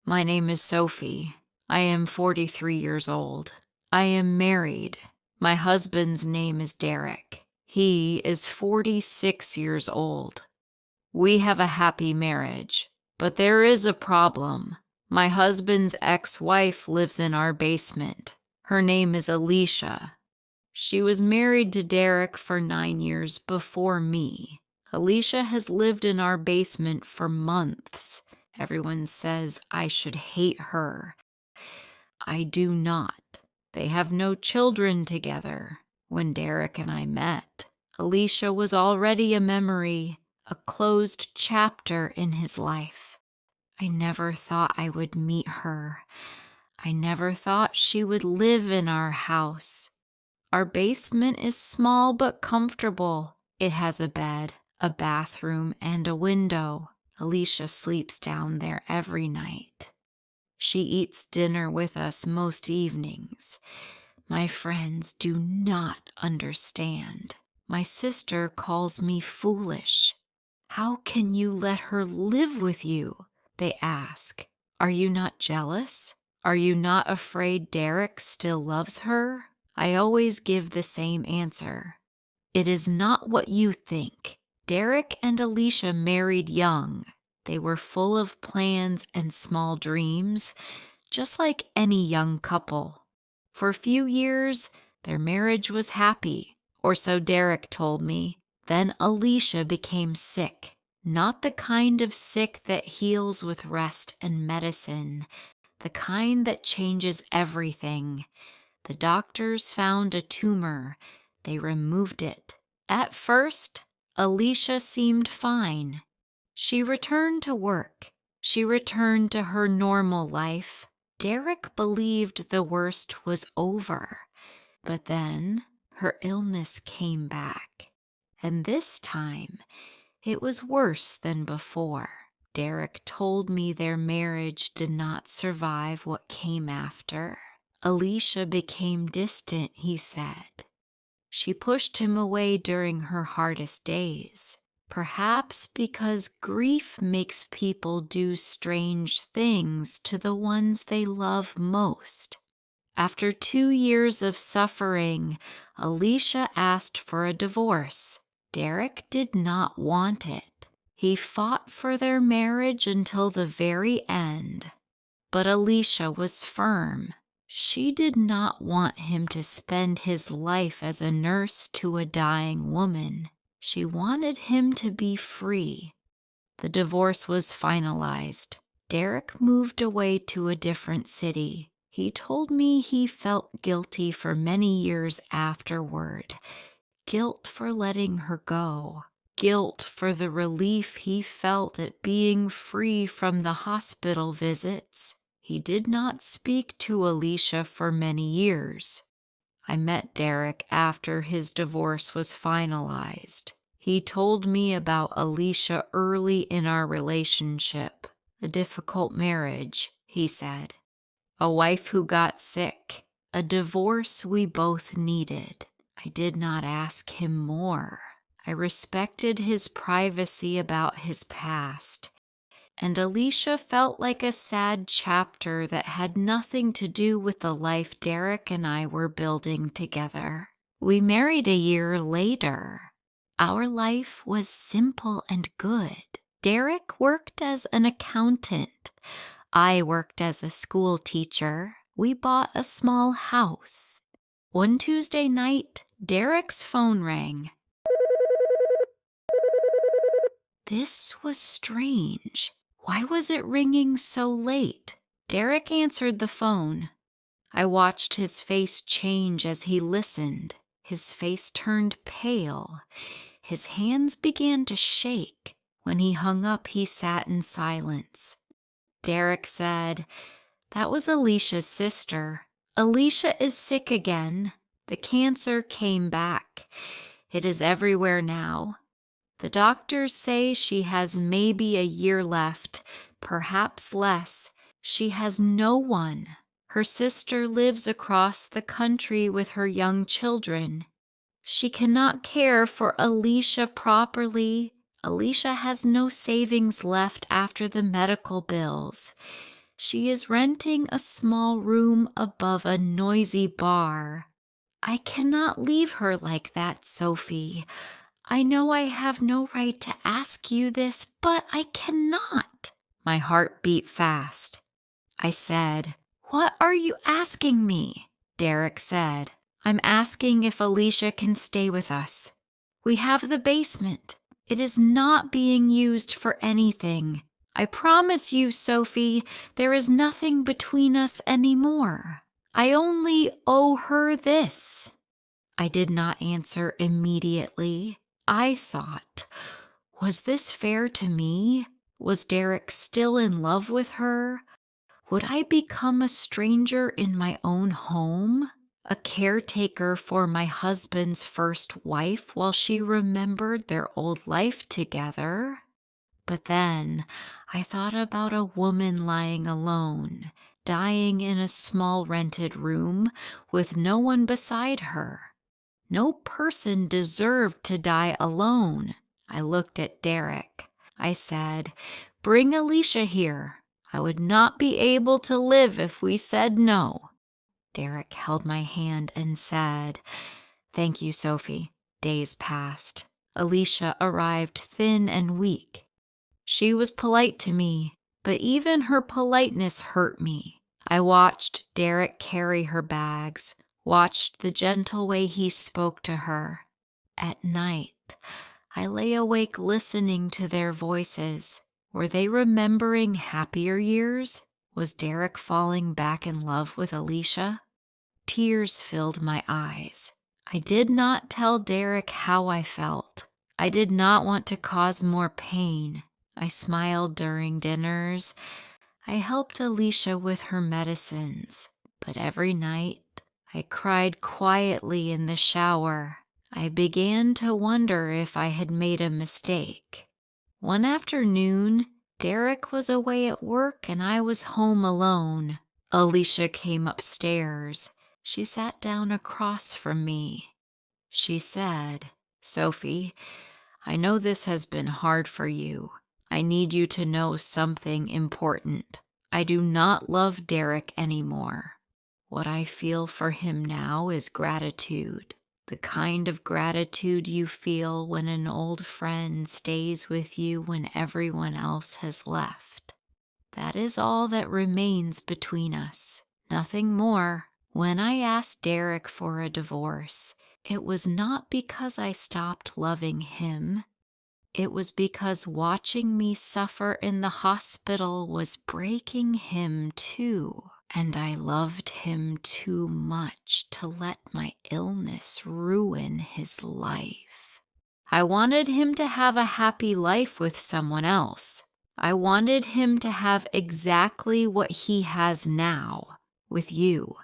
My name is Sophie. I am 43 years old. I am married. My husband's name is Derek. He is 46 years old. We have a happy marriage, but there is a problem. My husband's ex-wife lives in our basement. Her name is Alicia. She was married to Derek for 9 years before me. Alicia has lived in our basement for months. Everyone says I should hate her. I do not. They have no children together. When Derek and I met, Alicia was already a memory, a closed chapter in his life. I never thought I would meet her. I never thought she would live in our house. Our basement is small but comfortable. It has a bed, a bathroom, and a window. Alicia sleeps down there every night. She eats dinner with us most evenings. My friends do not understand. My sister calls me foolish. How can you let her live with you? They ask. Are you not jealous? Are you not afraid Derek still loves her? I always give the same answer. It is not what you think. Derek and Alicia married young. They were full of plans and small dreams, just like any young couple. For a few years, their marriage was happy, or so Derek told me. Then Alicia became sick. Not the kind of sick that heals with rest and medicine, the kind that changes everything. The doctors found a tumor. They removed it. At first, Alicia seemed fine. She returned to work. She returned to her normal life. Derek believed the worst was over. But then her illness came back. And this time, it was worse than before. Derek told me their marriage did not survive what came after. Alicia became distant, he said. She pushed him away during her hardest days, perhaps because grief makes people do strange things to the ones they love most. After 2 years of suffering, Alicia asked for a divorce. Derek did not want it. He fought for their marriage until the very end. But Alicia was firm. She did not want him to spend his life as a nurse to a dying woman. She wanted him to be free. The divorce was finalized. Derek moved away to a different city. He told me he felt guilty for many years afterward. Guilt for letting her go. Guilt for the relief he felt at being free from the hospital visits. He did not speak to Alicia for many years. I met Derek after his divorce was finalized. He told me about Alicia early in our relationship. A difficult marriage, he said. A wife who got sick. A divorce we both needed. I did not ask him more. I respected his privacy about his past. And Alicia felt like a sad chapter that had nothing to do with the life Derek and I were building together. We married a year later. Our life was simple and good. Derek worked as an accountant. I worked as a school teacher. We bought a small house. One Tuesday night, Derek's phone rang. This was strange. Why was it ringing so late? Derek answered the phone. I watched his face change as he listened. His face turned pale. His hands began to shake. When he hung up, he sat in silence. Derek said, "That was Alicia's sister. Alicia is sick again. The cancer came back. It is everywhere now. The doctors say she has maybe a year left, perhaps less. She has no one. Her sister lives across the country with her young children. She cannot care for Alicia properly. Alicia has no savings left after the medical bills. She is renting a small room above a noisy bar. I cannot leave her like that, Sophie. I know I have no right to ask you this, but I cannot." My heart beat fast. I said, "What are you asking me?" Derek said, "I'm asking if Alicia can stay with us. We have the basement. It is not being used for anything. I promise you, Sophie, there is nothing between us anymore. I only owe her this." I did not answer immediately. I thought, was this fair to me? Was Derek still in love with her? Would I become a stranger in my own home? A caretaker for my husband's first wife while she remembered their old life together? But then I thought about a woman lying alone, dying in a small rented room with no one beside her. No person deserved to die alone. I looked at Derek. I said, "Bring Alicia here. I would not be able to live if we said no." Derek held my hand and said, "Thank you, Sophie." Days passed. Alicia arrived thin and weak. She was polite to me, but even her politeness hurt me. I watched Derek carry her bags, watched the gentle way he spoke to her. At night, I lay awake listening to their voices. Were they remembering happier years? Was Derek falling back in love with Alicia? Tears filled my eyes. I did not tell Derek how I felt. I did not want to cause more pain. I smiled during dinners. I helped Alicia with her medicines, but every night I cried quietly in the shower. I began to wonder if I had made a mistake. One afternoon, Derek was away at work and I was home alone. Alicia came upstairs. She sat down across from me. She said, "Sophie, I know this has been hard for you. I need you to know something important. I do not love Derek anymore. What I feel for him now is gratitude. The kind of gratitude you feel when an old friend stays with you when everyone else has left. That is all that remains between us. Nothing more. When I asked Derek for a divorce, it was not because I stopped loving him. It was because watching me suffer in the hospital was breaking him too, and I loved him too much to let my illness ruin his life. I wanted him to have a happy life with someone else. I wanted him to have exactly what he has now, with you.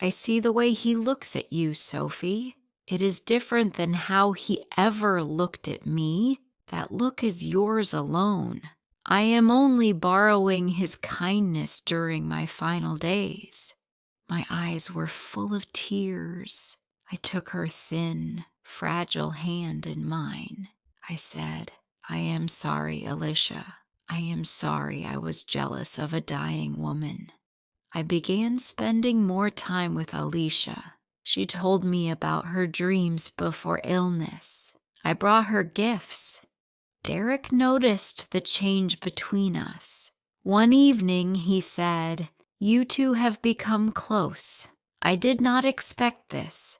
I see the way he looks at you, Sophie. It is different than how he ever looked at me. That look is yours alone. I am only borrowing his kindness during my final days." My eyes were full of tears. I took her thin, fragile hand in mine. I said, "I am sorry, Alicia. I am sorry I was jealous of a dying woman." I began spending more time with Alicia. She told me about her dreams before illness. I brought her gifts. Derek noticed the change between us. One evening he said, "You two have become close. I did not expect this."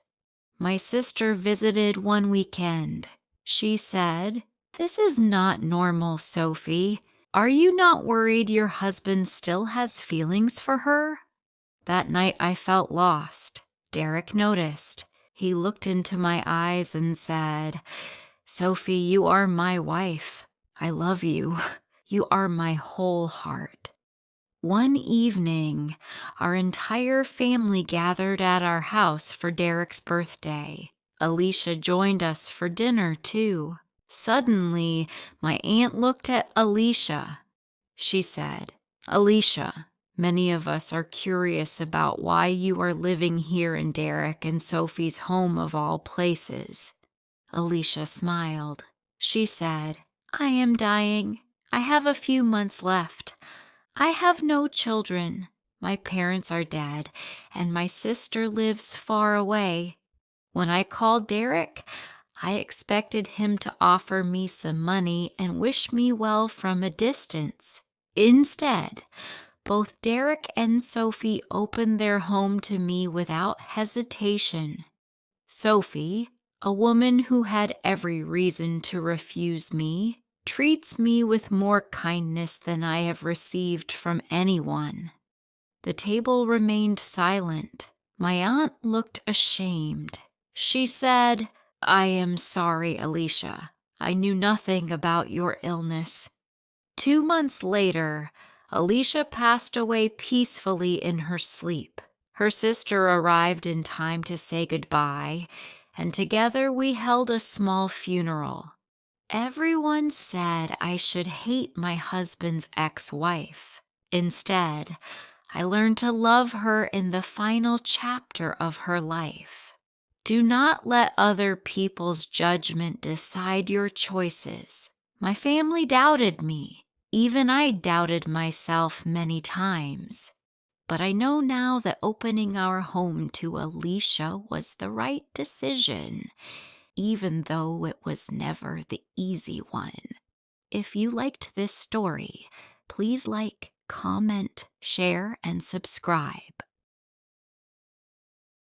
My sister visited one weekend. She said, "This is not normal, Sophie. Are you not worried your husband still has feelings for her?" That night I felt lost. Derek noticed. He looked into my eyes and said, "Sophie, you are my wife. I love you. You are my whole heart." One evening, our entire family gathered at our house for Derek's birthday. Alicia joined us for dinner, too. Suddenly, my aunt looked at Alicia. She said, "Alicia, many of us are curious about why you are living here in Derek and Sophie's home of all places." Alicia smiled. She said, "I am dying. I have a few months left. I have no children. My parents are dead, and my sister lives far away. When I called Derek, I expected him to offer me some money and wish me well from a distance. Instead, both Derek and Sophie opened their home to me without hesitation. Sophie, a woman who had every reason to refuse me, treats me with more kindness than I have received from anyone. The table remained silent. My aunt looked ashamed. She said, "I am sorry, Alicia. I knew nothing about your illness." 2 months later, Alicia passed away peacefully in her sleep. Her sister arrived in time to say goodbye, and together we held a small funeral. Everyone said I should hate my husband's ex-wife. Instead, I learned to love her in the final chapter of her life. Do not let other people's judgment decide your choices. My family doubted me. Even I doubted myself many times. But I know now that opening our home to Alicia was the right decision, even though it was never the easy one. If you liked this story, please like, comment, share, and subscribe.